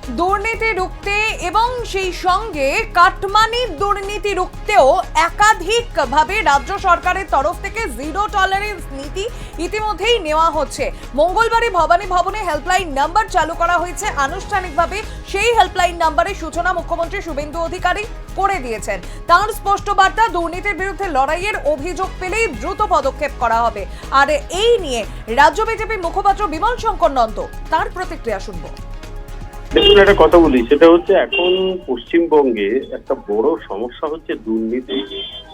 দুর্নীতি রুখতে এবং সেই সঙ্গে কাটমানির দুর্নীতি রুখতেও একাধিকভাবে রাজ্য সরকারের তরফ থেকে জিরো টলারেন্স নীতি ইতিমধ্যেই নেওয়া হচ্ছে। মঙ্গলবারে ভবানী ভবনে হেল্পলাইন নাম্বার চালু করা হয়েছে আনুষ্ঠানিকভাবে। সেই হেল্পলাইন নাম্বারের সূচনা মুখ্যমন্ত্রী শুভেন্দু অধিকারী করে দিয়েছেন। তার স্পষ্ট বার্তা, দুর্নীতির বিরুদ্ধে লড়াইয়ের অভিযোগ পেলেই দ্রুত পদক্ষেপ করা হবে। আর এই নিয়ে রাজ্য বিজেপি মুখপাত্র বিমল শঙ্কর নন্দ তার প্রতিক্রিয়া শুনবো। দেখুন, একটা কথা বলি, সেটা হচ্ছে এখন পশ্চিমবঙ্গে একটা বড় সমস্যা হচ্ছে দুর্নীতি,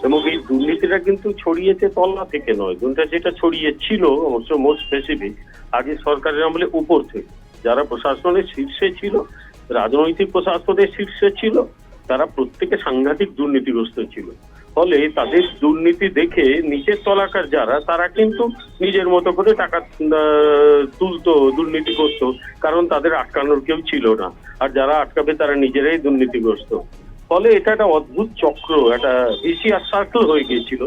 এবং এই দুর্নীতিটা কিন্তু ছড়িয়েছে তলা থেকে নয়, যেটা ছড়িয়েছিল অবশ্য মোর স্পেসিফিক আগে সরকারের আমলে উপর থেকে। যারা প্রশাসনের শীর্ষে ছিল, রাজনৈতিক প্রশাসনের শীর্ষে ছিল, তারা প্রত্যেকে সাংঘাতিক দুর্নীতিগ্রস্ত ছিল। ফলে তাদের দুর্নীতি দেখে নিচের তলাকার যারা, তারা কিন্তু নিজের মতো করে টাকা তুলতো, দুর্নীতি করতো, কারণ তাদের আটকানোর কেউ ছিল না। আর যারা আটকাবে তারা নিজেরাই দুর্নীতিগ্রস্ত। ফলে এটা একটা অদ্ভুত চক্র, একটা ভিসিআর সার্কেল হয়ে গিয়েছিল।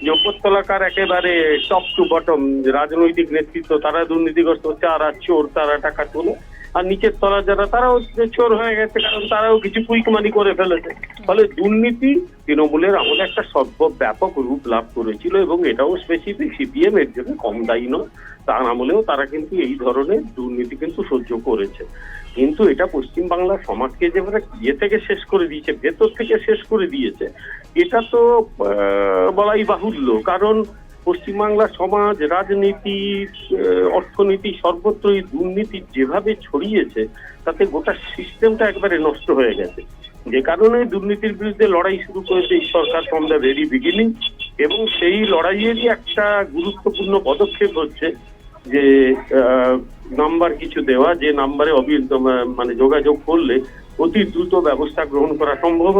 যে উপরতলাকার একেবারে টপ টু বটম রাজনৈতিক নেতৃত্ব, তারা দুর্নীতিগ্রস্ত হচ্ছে, আর চোর, তারা টাকা তোলে। আর নিচের তলা যারা, তারাও চোর হয়ে গেছে, কারণ তারাও কিছু কুইক মানি করে ফেলেছে। ফলে দুর্নীতি তৃণমূলের আমলে একটা সর্বব্যাপক রূপ লাভ করেছিল, এবং এটাও স্পেসিফিক সিপিএম এর জন্য কম দায়ী নয়। তার আমলেও তারা কিন্তু এই ধরনের দুর্নীতি কিন্তু সহ্য করেছে। কিন্তু এটা পশ্চিমবাংলার সমাজকে যেভাবে ইয়ে থেকে শেষ করে দিয়েছে, ভেতর থেকে শেষ করে দিয়েছে, এটা তো বলাই বাহুল্য। কারণ পশ্চিমবাংলার সমাজ, রাজনীতি, অর্থনীতি, সর্বত্রই দুর্নীতি যেভাবে ছড়িয়েছে, তাতে গোটা সিস্টেমটা একবারে নষ্ট হয়ে গেছে। যে কারণে দুর্নীতির বিরুদ্ধে লড়াই শুরু করেছে এই সরকার ফ্রম দ্য ভেরি বিগিনিং, এবং সেই লড়াইয়েরই একটা গুরুত্বপূর্ণ পদক্ষেপ হচ্ছে যে নাম্বার কিছু দেওয়া, যে নাম্বারে মানে যোগাযোগ করলে অতি দ্রুত ব্যবস্থা গ্রহণ করা সম্ভব।